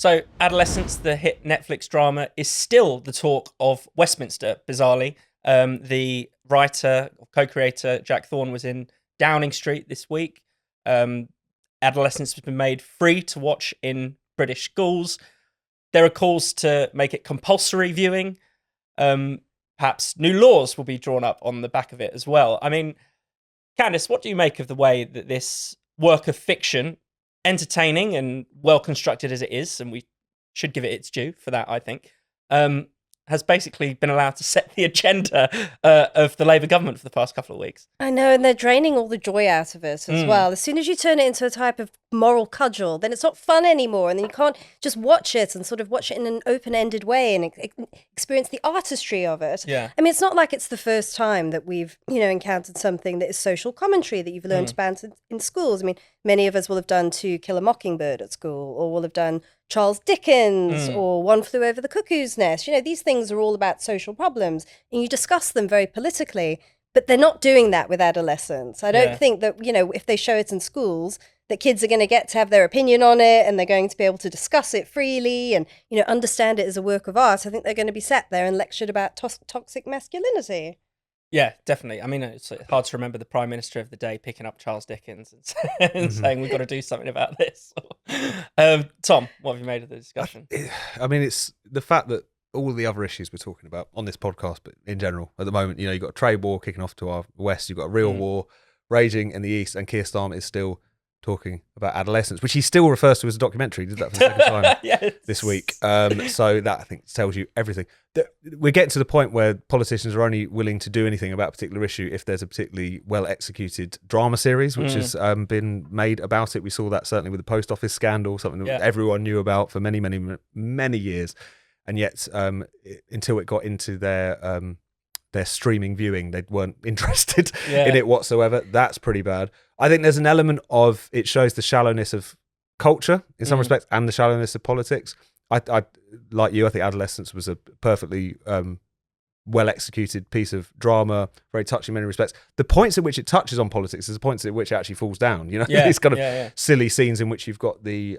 So, Adolescence, the hit Netflix drama, is still the talk of Westminster, bizarrely. The writer, co-creator, Jack Thorne, was in Downing Street this week. Adolescence has been made free to watch in British schools. There are calls to make it compulsory viewing. Perhaps new laws will be drawn up on the back of it as well. I mean, Candice, what do you make of the way that this work of fiction, entertaining and well constructed as it is, and we should give it its due for that, I think, has basically been allowed to set the agenda of the Labour government for the past couple of weeks? I know, and they're draining all the joy out of it as well. As soon as you turn it into a type of moral cudgel, then it's not fun anymore, and then you can't just watch it and sort of watch it in an open-ended way and experience the artistry of it. Yeah. I mean, it's not like it's the first time that we've, encountered something that is social commentary that you've learned about in schools. I mean, many of us will have done To Kill a Mockingbird at school, or will have done Charles Dickens or One Flew Over the Cuckoo's Nest. These things are all about social problems, and you discuss them very politically, but they're not doing that with adolescence. I don't think that, if they show it in schools, that kids are going to get to have their opinion on it, and they're going to be able to discuss it freely and, understand it as a work of art. I think they're going to be sat there and lectured about toxic masculinity. Yeah, definitely. I mean, it's hard to remember the Prime Minister of the day picking up Charles Dickens and saying, we've got to do something about this. Tom, what have you made of the discussion? I mean, it's the fact that all the other issues we're talking about on this podcast, but in general, at the moment, you've got a trade war kicking off to our west, you've got a real war raging in the east, and Keir Starmer is still talking about adolescence, which he still refers to as a documentary. He did that for the second time this week. So that, I think, tells you everything. We're getting to the point where politicians are only willing to do anything about a particular issue if there's a particularly well-executed drama series, which has been made about it. We saw that certainly with the post office scandal, something that everyone knew about for many, many, many years. And yet, until it got into their streaming viewing, they weren't interested in it whatsoever. That's pretty bad. I think there's an element of, it shows the shallowness of culture in some respects and the shallowness of politics. I like you, I think Adolescence was a perfectly well executed piece of drama, very touching in many respects. The points at which it touches on politics is the points at which it actually falls down. These kind of silly scenes in which you've got the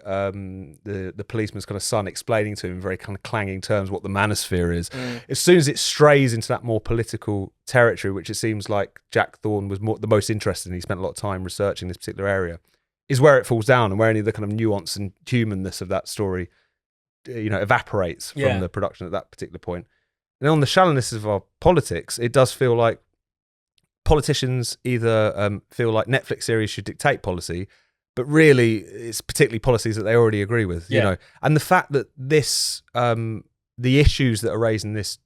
policeman's kind of son explaining to him in very kind of clanging terms what the manosphere is. As soon as it strays into that more political territory, which it seems like Jack Thorne was the most interested in, he spent a lot of time researching this particular area, is where it falls down and where any of the kind of nuance and humanness of that story evaporates from the production at that particular point. And on the shallowness of our politics, it does feel like politicians either feel like Netflix series should dictate policy, but really it's particularly policies that they already agree with, And the fact that this, the issues that are raised in this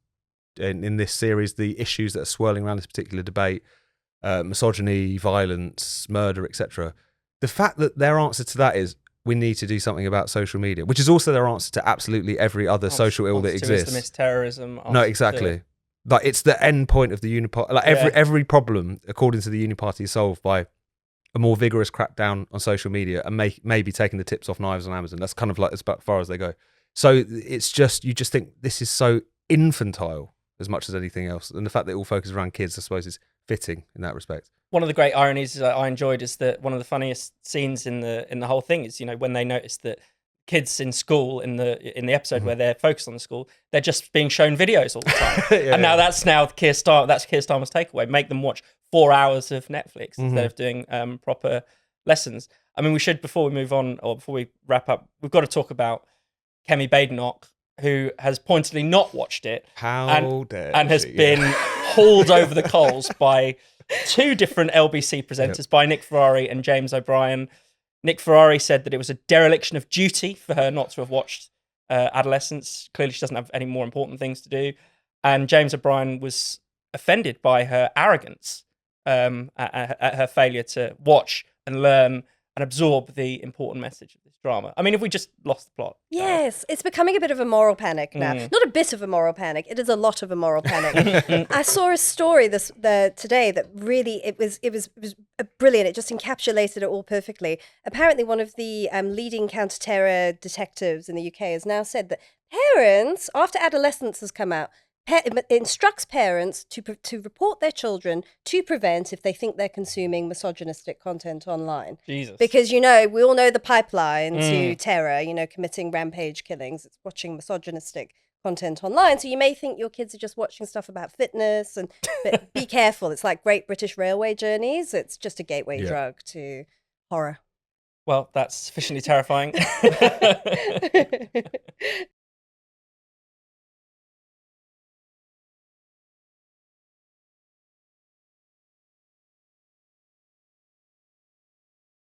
series, the issues that are swirling around this particular debate, misogyny, violence, murder, etc., the fact that their answer to that is, we need to do something about social media, which is also their answer to absolutely every other social ill that exists. Islamist terrorism. No, exactly. Like, it's the end point of the uniparty. Like every problem, according to the uniparty, is solved by a more vigorous crackdown on social media and maybe taking the tips off knives on Amazon. That's kind of like as far as they go. So it's just, you just think this is so infantile as much as anything else, and the fact that it all focuses around kids, I suppose, is fitting in that respect. One of the great ironies I enjoyed is that one of the funniest scenes in the whole thing is, when they notice that kids in school in the episode where they're focused on the school, they're just being shown videos all the time. That's Keir Starmer's takeaway. Make them watch 4 hours of Netflix instead of doing proper lessons. I mean, we should, before we move on, or before we wrap up, we've got to talk about Kemi Badenoch, who has pointedly not watched it. And has been hauled over the coals by two different LBC presenters, by Nick Ferrari and James O'Brien. Nick Ferrari said that it was a dereliction of duty for her not to have watched Adolescence. Clearly, she doesn't have any more important things to do. And James O'Brien was offended by her arrogance at her failure to watch and learn and absorb the important message of this drama. I mean, if we just lost the plot. Yes, it's becoming a bit of a moral panic now. Not a bit of a moral panic. It is a lot of a moral panic. I saw a story today that really, it was brilliant. It just encapsulated it all perfectly. Apparently, one of the leading counter-terror detectives in the UK has now said that parents, after Adolescence has come out, instructs parents to report their children to prevent if they think they're consuming misogynistic content online. Jesus. Because, we all know the pipeline to terror, committing rampage killings. It's watching misogynistic content online. So you may think your kids are just watching stuff about fitness, but be careful. It's like Great British Railway journeys. It's just a gateway drug to horror. Well, that's sufficiently terrifying.